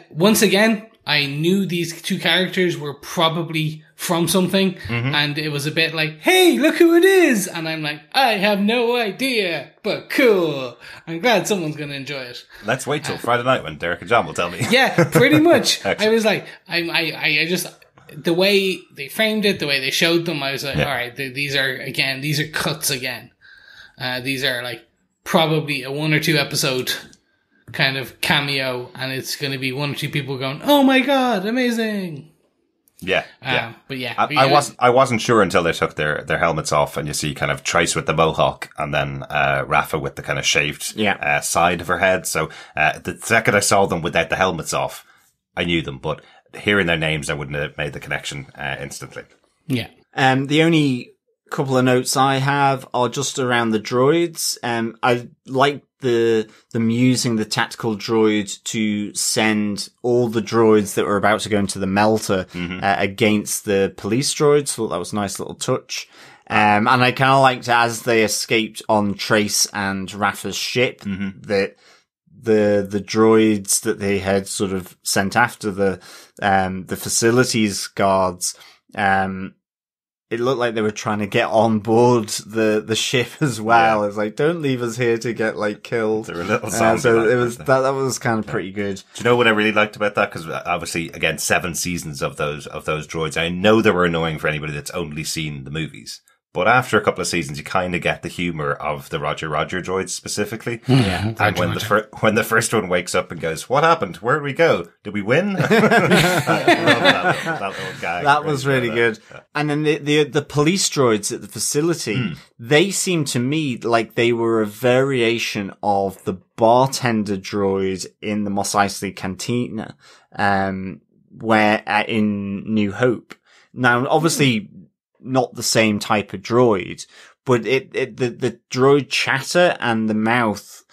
Once again, I knew these two characters were probably from something, and it was a bit like, hey, look who it is! And I'm like, I have no idea, but cool. I'm glad someone's going to enjoy it. Let's wait till Friday night when Derek and John will tell me. Yeah, pretty much. I was like, I just... The way they framed it, the way they showed them, I was like, all right, these are cuts again. These are like probably a 1 or 2 episode kind of cameo, and it's going to be 1 or 2 people going, "Oh my god, amazing!" Yeah. But yeah, I wasn't sure until they took their helmets off, and you see kind of Trace with the mohawk, and then Rafa with the kind of shaved side of her head. So the second I saw them without the helmets off, I knew them, but hearing their names, I wouldn't have made the connection instantly. Yeah. The only couple of notes I have are just around the droids. I like them using the tactical droid to send all the droids that were about to go into the melter against the police droids. Thought that was a nice little touch. And I kind of liked as they escaped on Trace and Rafa's ship that the droids that they had sort of sent after the facilities guards, it looked like they were trying to get on board the ship as well. Yeah. It's like, don't leave us here to get like killed. They were a little so it was that was kind of pretty good. Do you know what I really liked about that? Because obviously, again, 7 seasons of those droids. I know they were annoying for anybody that's only seen the movies. But after a couple of seasons, you kind of get the humor of the Roger droids specifically. Yeah. And when the first one wakes up and goes, "What happened? Where did we go? Did we win?" that little gag. That was really good. Yeah. And then the police droids at the facility, they seemed to me like they were a variation of the bartender droid in the Mos Eisley Cantina, where in New Hope. Now, obviously, not the same type of droid, but the droid chatter and the mouth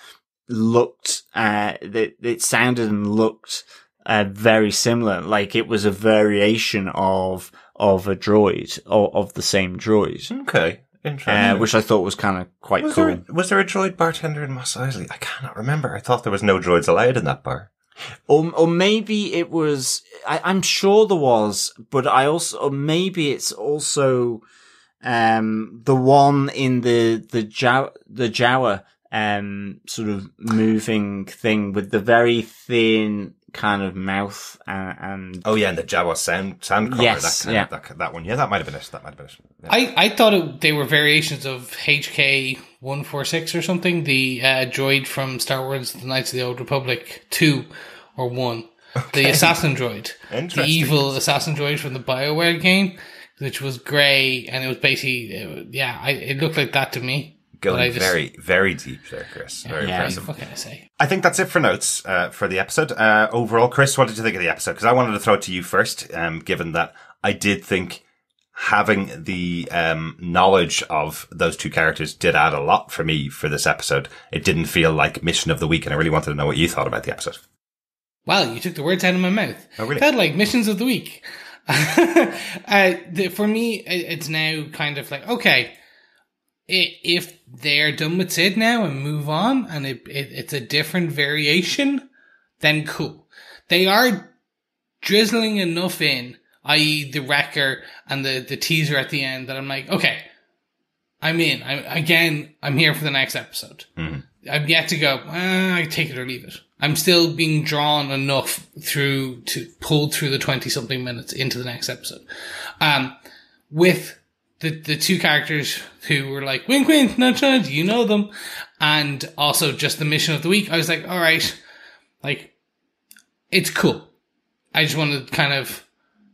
looked, it sounded and looked, very similar. Like it was a variation of a droid, or of the same droid. Okay. Interesting. Which I thought was kind of quite cool. Was there a droid bartender in Mos Eisley? I cannot remember. I thought there was no droids allowed in that bar. Or maybe it was, I'm sure there was, but or maybe it's also, the one in the Jawa, sort of moving thing with the very thin kind of mouth and oh yeah, and the Jawa sound color. Yes, that one. Yeah, that might have been it. Yeah. I thought they were variations of HK-146 or something, the droid from Star Wars: The Knights of the Old Republic 2 or 1, the assassin droid, the evil assassin droid from the BioWare game, which was grey, and it was basically it looked like that to me. Going very, very deep there, Chris. Very impressive. What can I say? I think that's it for notes for the episode. Overall, Chris, what did you think of the episode? Because I wanted to throw it to you first, given that I did think having the knowledge of those two characters did add a lot for me for this episode. It didn't feel like Mission of the Week, and I really wanted to know what you thought about the episode. Wow, you took the words out of my mouth. Oh, really? Felt like Missions of the Week. For me, it's now kind of like, okay, if they're done with Sid now and move on, and it's a different variation, then cool. They are drizzling enough in, i.e. the Wrecker and the teaser at the end, that I'm like, okay, I'm in. I'm here for the next episode. Mm-hmm. I'm yet to go, I take it or leave it. I'm still being drawn enough to pull through the 20-something minutes into the next episode. With the two characters who were like, wink, wink, nudge, nudge, you know them. And also just the Mission of the Week. I was like, all right, like, it's cool. I just want to kind of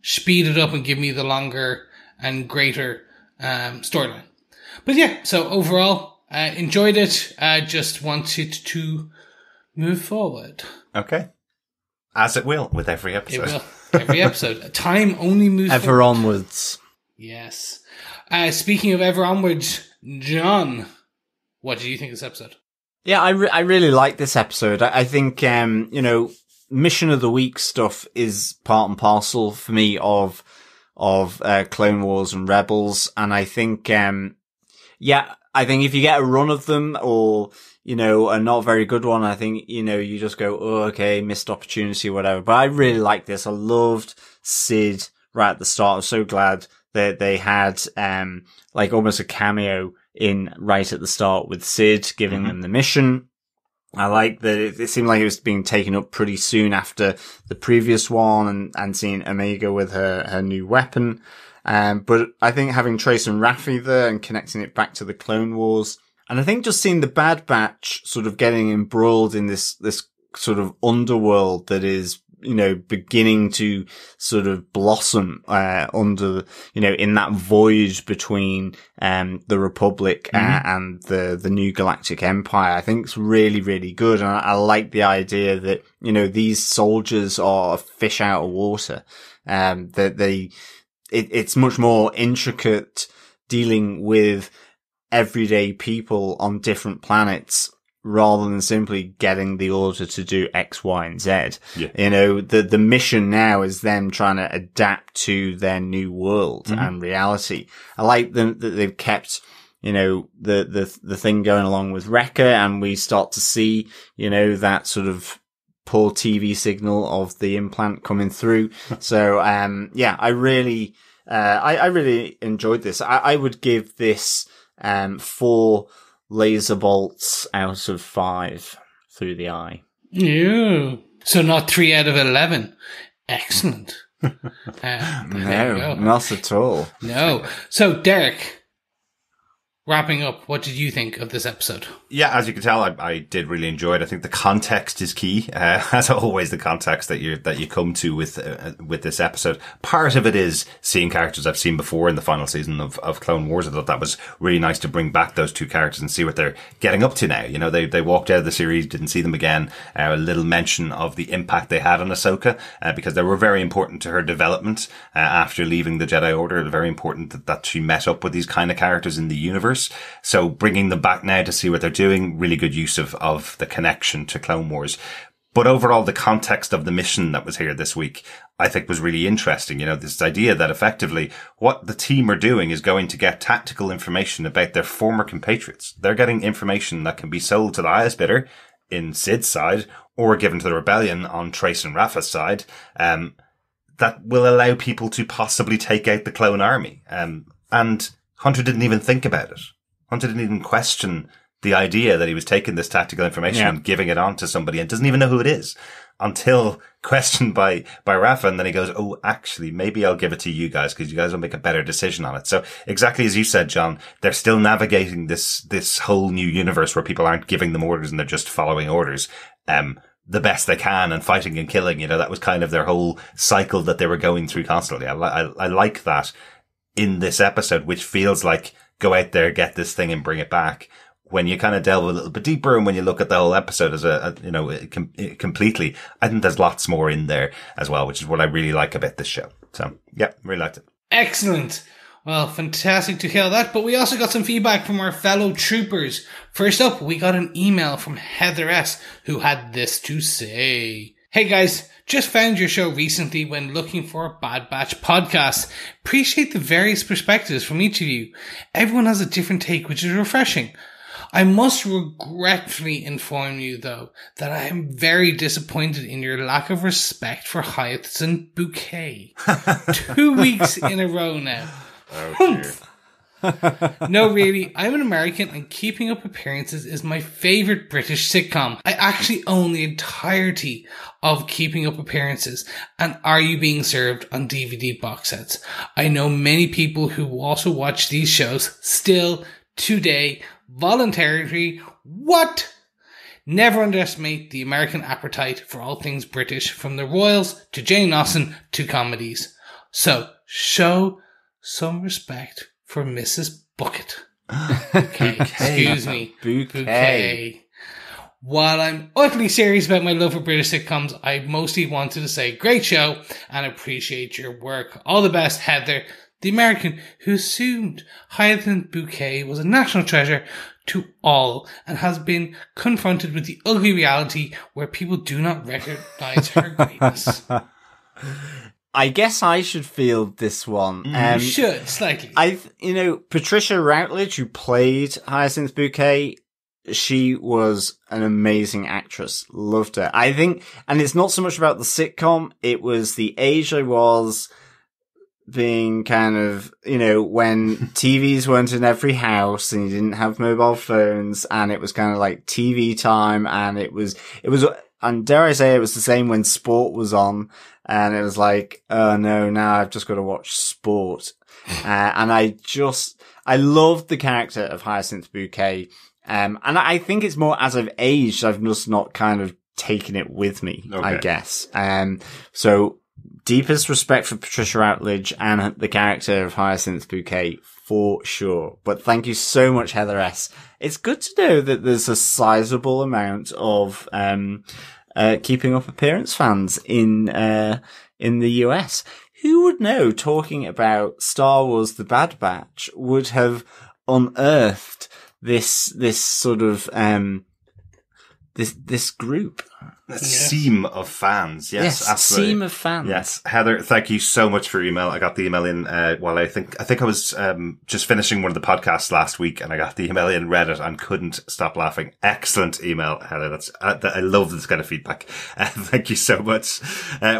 speed it up and give me the longer and greater storyline. But yeah, so overall, enjoyed it. Just wanted to move forward. Okay. As it will with every episode. It will. Every episode. Time only moves ever forward. onwards. Yes. Speaking of ever onwards, John, what do you think of this episode? Yeah, I really like this episode. I think, Mission of the Week stuff is part and parcel for me of Clone Wars and Rebels. And I think, I think if you get a run of them, or, a not very good one, I think, you just go, oh, okay, missed opportunity, whatever. But I really like this. I loved Sid right at the start. I was so glad that they had, like almost a cameo in right at the start with Sid giving them the mission. I like that it seemed like it was being taken up pretty soon after the previous one, and seeing Omega with her new weapon. But I think having Trace and Raffi there and connecting it back to the Clone Wars, and I think just seeing the Bad Batch sort of getting embroiled in this sort of underworld that is, beginning to sort of blossom, under, in that void between, the Republic and the New Galactic Empire. I think it's really, really good. And I like the idea that, these soldiers are a fish out of water. That it's much more intricate dealing with everyday people on different planets, rather than simply getting the order to do X, Y, and Z. Yeah. The mission now is them trying to adapt to their new world and reality. I like that they've kept, the thing going along with Wrecker, and we start to see, that sort of poor TV signal of the implant coming through. So, I really I really enjoyed this. I would give this 4 laser bolts out of 5 through the eye. Yeah. So not 3 out of 11. Excellent. No, not at all. No. So, Derek, wrapping up, what did you think of this episode? Yeah, as you can tell, I did really enjoy it. I think the context is key. As always, the context that you come to with this episode. Part of it is seeing characters I've seen before in the final season of Clone Wars. I thought that was really nice to bring back those 2 characters and see what they're getting up to now. You know, they walked out of the series, didn't see them again. A little mention of the impact they had on Ahsoka, because they were very important to her development, after leaving the Jedi Order. Very important that she met up with these kind of characters in the universe. So bringing them back now to see what they're doing, really good use of the connection to Clone Wars. But overall, the context of the mission that was here this week, I think was really interesting. You know, this idea that effectively what the team are doing is going to get tactical information about their former compatriots. They're getting information that can be sold to the highest bidder in Sid's side or given to the rebellion on Trace and Rafa's side, that will allow people to possibly take out the clone army. And Hunter didn't even think about it. Hunter didn't even question the idea that he was taking this tactical information and giving it on to somebody and doesn't even know who it is until questioned by Rafa. And then he goes, oh, actually, maybe I'll give it to you guys because you guys will make a better decision on it. So exactly as you said, John, they're still navigating this whole new universe where people aren't giving them orders and they're just following orders, the best they can and fighting and killing. You know, that was kind of their whole cycle that they were going through constantly. I like that in this episode, which feels like go out there, get this thing and bring it back. When you kind of delve a little bit deeper and when you look at the whole episode as completely, I think there's lots more in there as well, which is what I really like about this show. So yeah, really liked it. Excellent. Well, fantastic to hear that. But we also got some feedback from our fellow troopers. First up, we got an email from Heather S., who had this to say. Hey guys, just found your show recently when looking for a Bad Batch podcast. Appreciate the various perspectives from each of you. Everyone has a different take, which is refreshing. I must regretfully inform you, though, that I am very disappointed in your lack of respect for Hyacinth Bouquet. 2 weeks in a row now. Oh, dear. No, really, I'm an American and Keeping Up Appearances is my favourite British sitcom. I actually own the entirety of Keeping Up Appearances and Are You Being Served on DVD box sets. I know many people who also watch these shows still today voluntarily. What? Never underestimate the American appetite for all things British, from the royals to Jane Austen to comedies. So, show some respect for Mrs. Bucket. Okay, excuse me. Bouquet. While I'm utterly serious about my love for British sitcoms, I mostly wanted to say great show and appreciate your work. All the best, Heather, the American who assumed Hyacinth Bouquet was a national treasure to all and has been confronted with the ugly reality where people do not recognize her greatness. I guess I should field this one. You should, slightly. Patricia Routledge, who played Hyacinth Bouquet, she was an amazing actress. Loved her. I think, and it's not so much about the sitcom, it was the age I was being kind of, when TVs weren't in every house and you didn't have mobile phones and it was kind of like TV time and it was, and dare I say it was the same when sport was on and it was like, oh no, now I've just got to watch sport. And I loved the character of Hyacinth Bouquet. And I think it's more as I've aged, I've just not kind of taken it with me, okay. I guess. So deepest respect for Patricia Routledge and the character of Hyacinth Bouquet for sure. But thank you so much, Heather S. It's good to know that there's a sizable amount of, Keeping Up Appearance fans in the US. Who would know, talking about Star Wars The Bad Batch would have unearthed this sort of, this group. A seam of fans. Yes, absolutely. Seam of fans. Yes. Heather, thank you so much for your email. I got the email in, while I think I was, just finishing one of the podcasts last week, and I got the email in, read it, and couldn't stop laughing. Excellent email, Heather. I love this kind of feedback. Thank you so much.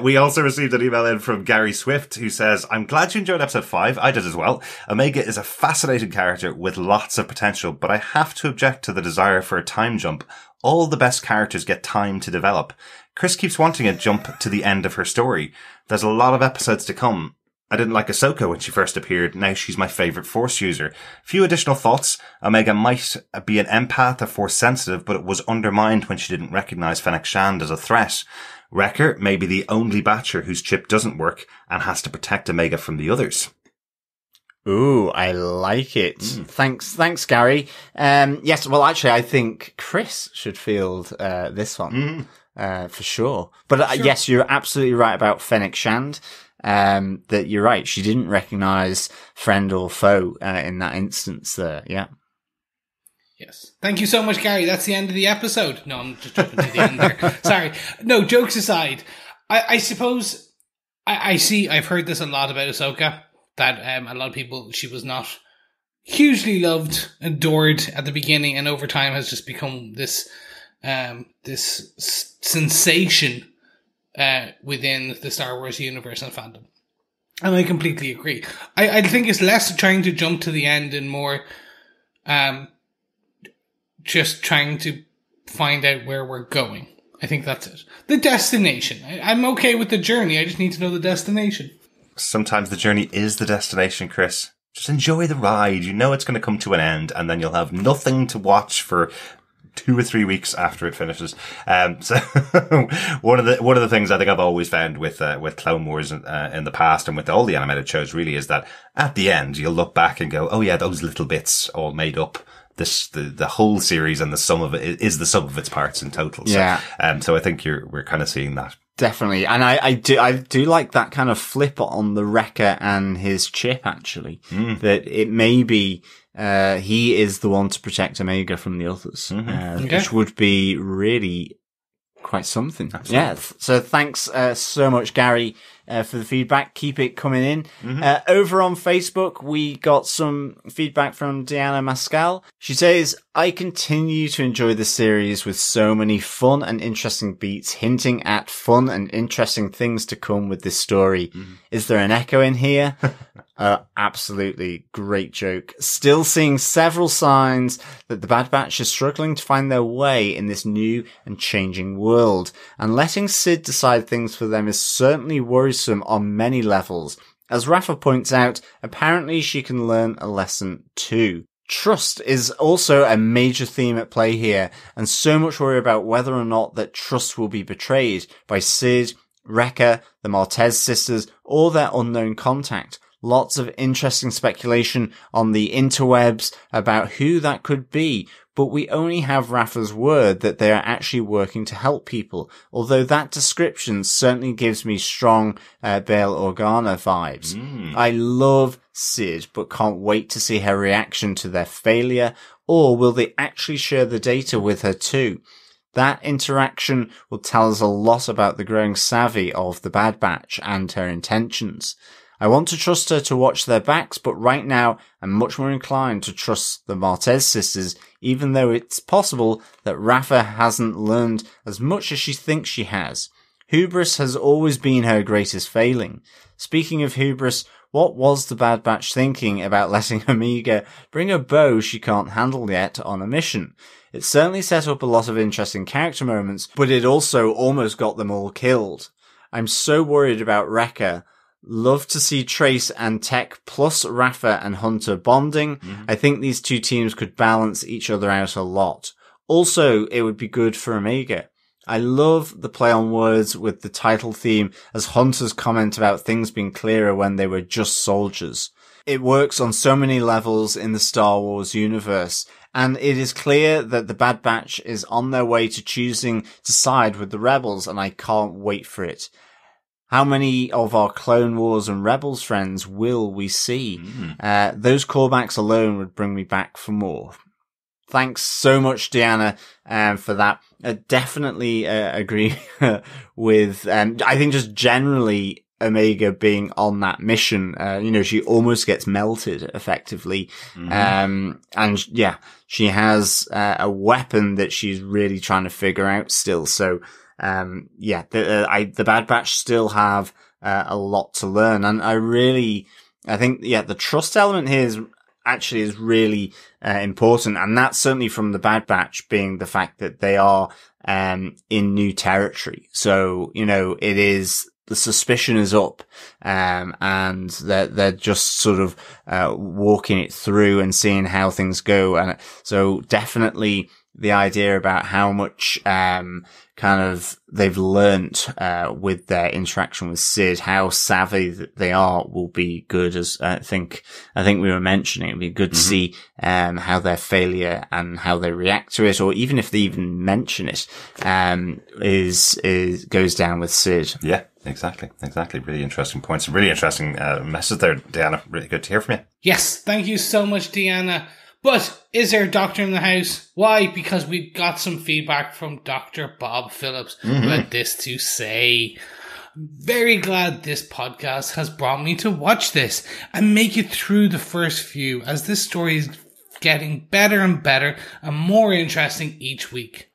We also received an email in from Gary Swift, who says, I'm glad you enjoyed episode 5. I did as well. Omega is a fascinating character with lots of potential, but I have to object to the desire for a time jump. All the best characters get time to develop. Chris keeps wanting a jump to the end of her story. There's a lot of episodes to come. I didn't like Ahsoka when she first appeared. Now she's my favourite Force user. Few additional thoughts. Omega might be an empath or Force sensitive, but it was undermined when she didn't recognise Fennec Shand as a threat. Wrecker may be the only Batcher whose chip doesn't work and has to protect Omega from the others. Ooh, I like it. Thanks, Gary. Yes, well, actually, I think Chris should field this one for sure. But yes, you're absolutely right about Fennec Shand. That you're right. She didn't recognise friend or foe in that instance there. Yeah. Yes. Thank you so much, Gary. That's the end of the episode. No, I'm just jumping to the end there. Sorry. No, jokes aside, I suppose I've heard this a lot about Ahsoka. That a lot of people, she was not hugely loved, adored at the beginning, and over time has just become this sensation within the Star Wars universe and fandom. And I completely agree. I think it's less trying to jump to the end and more just trying to find out where we're going. I think that's it. The destination. I'm okay with the journey. I just need to know the destination. Sometimes the journey is the destination, Chris. Just enjoy the ride. You know it's going to come to an end, and then you'll have nothing to watch for 2 or 3 weeks after it finishes. So one of the things I think I've always found with Clone Wars in the past and with all the animated shows really is that at the end you'll look back and go, oh yeah, those little bits all made up the whole series, and the sum of it is the sum of its parts in total. So, yeah. So I think we're kind of seeing that. Definitely. And I do like that kind of flip on the Wrecker and his chip, actually. That it may be, he is the one to protect Omega from the others. Which would be really quite something. Absolutely. Yeah. So thanks, so much, Gary, for the feedback. Keep it coming in. Over on Facebook, we got some feedback from Deanna Mascal. She says, I continue to enjoy the series with so many fun and interesting beats hinting at fun and interesting things to come with this story. Is there an echo in here? Absolutely. Great joke. Still seeing several signs that the Bad Batch is struggling to find their way in this new and changing world. And letting Sid decide things for them is certainly worrisome on many levels. As Rafa points out, apparently she can learn a lesson too. Trust is also a major theme at play here, and so much worry about whether or not that trust will be betrayed by Sid, Wrecker, the Maltese sisters, or their unknown contact. Lots of interesting speculation on the interwebs about who that could be, but we only have Rafa's word that they are actually working to help people, although that description certainly gives me strong Bail Organa vibes. I love Sid, but can't wait to see her reaction to their failure, or will they actually share the data with her too? That interaction will tell us a lot about the growing savvy of the Bad Batch and her intentions. I want to trust her to watch their backs, but right now I'm much more inclined to trust the Maltese sisters, even though it's possible that Rafa hasn't learned as much as she thinks she has. Hubris has always been her greatest failing. Speaking of hubris, what was the Bad Batch thinking about letting Omega bring a bow she can't handle yet on a mission? It certainly set up a lot of interesting character moments, but it also almost got them all killed. I'm so worried about Wrecker. Love to see Trace and Tech plus Rafa and Hunter bonding. I think these two teams could balance each other out a lot. Also, it would be good for Omega. I love the play on words with the title theme as Hunter's comment about things being clearer when they were just soldiers. It works on so many levels in the Star Wars universe, and it is clear that the Bad Batch is on their way to choosing to side with the Rebels, and I can't wait for it. How many of our Clone Wars and Rebels friends will we see? Those callbacks alone would bring me back for more. Thanks so much, Deanna, for that. Definitely agree with, I think just generally Omega being on that mission. She almost gets melted effectively. And yeah, she has a weapon that she's really trying to figure out still. So, the Bad Batch still have a lot to learn. And I think, the trust element here is really important, and that's certainly from the Bad Batch being the fact that they are in new territory. So it is, the suspicion is up, and they're just sort of walking it through and seeing how things go. And so definitely the idea about how much kind of they've learnt with their interaction with Sid, how savvy that they are, will be good. As I think we were mentioning, it'd be good to see how their failure and how they react to it, or even if they even mention it, goes down with Sid. Yeah, exactly. Really interesting points. Some really interesting message there, Deanna. Really good to hear from you. Yes, thank you so much, Deanna. But is there a doctor in the house? Why? Because we got some feedback from Dr. Bob Phillips who had this to say. I'm very glad this podcast has brought me to watch this and make it through the first few, as this story is getting better and better and more interesting each week.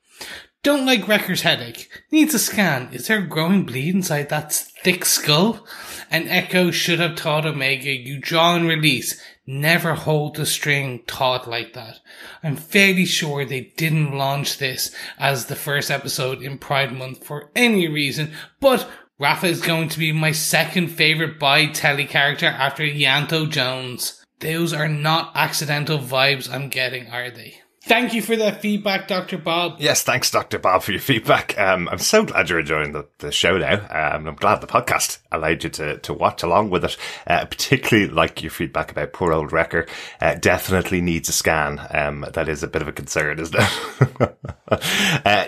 Don't like Wrecker's headache. Needs a scan. Is there a growing bleed inside that thick skull? And Echo should have taught Omega, you draw and release. Never hold the string taught like that. I'm fairly sure they didn't launch this as the first episode in Pride Month for any reason, but Rafa is going to be my second favourite by telly character after Yanto Jones. Those are not accidental vibes I'm getting, are they? Thank you for that feedback, Dr. Bob. Yes, thanks, Dr. Bob, for your feedback. I'm so glad you're enjoying the show now. And I'm glad the podcast allowed you to watch along with it. Particularly like your feedback about poor old Wrecker. Definitely needs a scan. That is a bit of a concern, isn't it?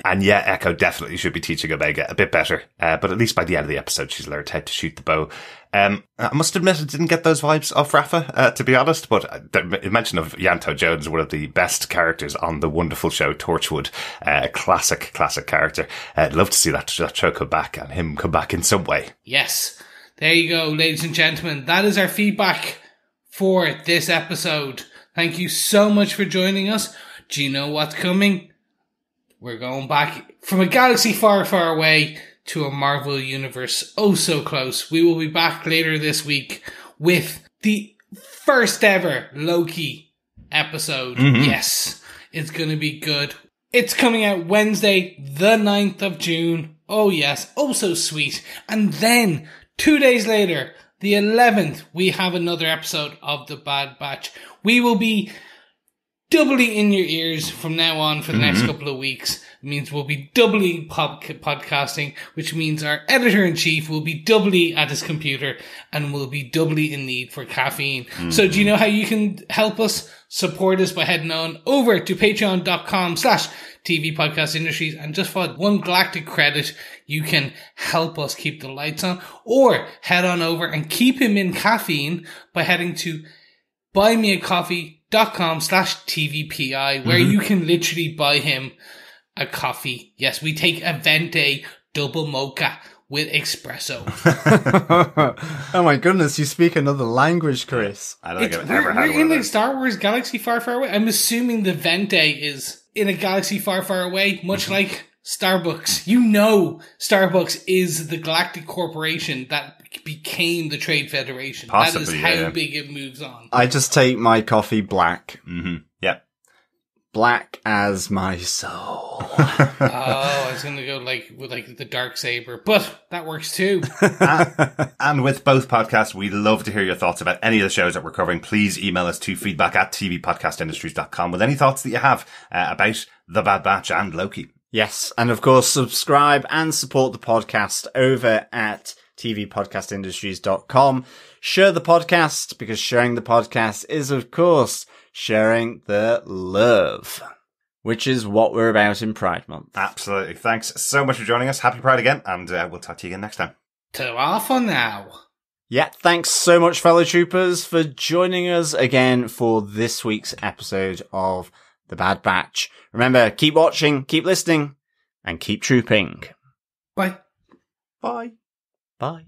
And yeah, Echo definitely should be teaching Omega a bit better. But at least by the end of the episode, she's learned how to shoot the bow. I must admit I didn't get those vibes off Rafa, to be honest, but the mention of Yanto Jones, one of the best characters on the wonderful show Torchwood, classic character. I'd love to see that show come back and him come back in some way. Yes. There you go, ladies and gentlemen. That is our feedback for this episode. Thank you so much for joining us. Do you know what's coming? We're going back from a galaxy far, far away to a Marvel universe oh so close. We will be back later this week with the first ever Loki episode. Yes, it's going to be good. It's coming out Wednesday, the 9th of June. Oh yes, oh so sweet. And then 2 days later, the 11th, we have another episode of The Bad Batch. We will be doubly in your ears from now on for the next couple of weeks. It means we'll be doubly podcasting, which means our editor-in-chief will be doubly at his computer and will be doubly in need for caffeine. So do you know how you can help us? Support us by heading on over to patreon.com/TV Podcast Industries, and just for one galactic credit, you can help us keep the lights on, or head on over and keep him in caffeine by heading to buymeacoffee.com/TVPI, where you can literally buy him a coffee. Yes, we take a Venti double mocha with espresso. Oh my goodness, you speak another language, Chris. I don't think I've ever had one. We're in the Star Wars galaxy far, far away. I'm assuming the Venti is in a galaxy far, far away, much like Starbucks. You know, Starbucks is the galactic corporation that became the Trade Federation. Possibly, that is how big it moves on. I just take my coffee black. Yep. Black as my soul. I was going to go with the dark saber, but that works too. And with both podcasts, we'd love to hear your thoughts about any of the shows that we're covering. Please email us to feedback@tvpodcastindustries.com with any thoughts that you have about The Bad Batch and Loki. Yes, and of course, subscribe and support the podcast over at tvpodcastindustries.com. Share the podcast, because sharing the podcast is, of course, sharing the love, which is what we're about in Pride Month. Absolutely. Thanks so much for joining us. Happy Pride again, and we'll talk to you again next time. Ta-ra for now. Yeah, thanks so much, fellow troopers, for joining us again for this week's episode of The Bad Batch. Remember, keep watching, keep listening, and keep trooping. Bye. Bye. Bye.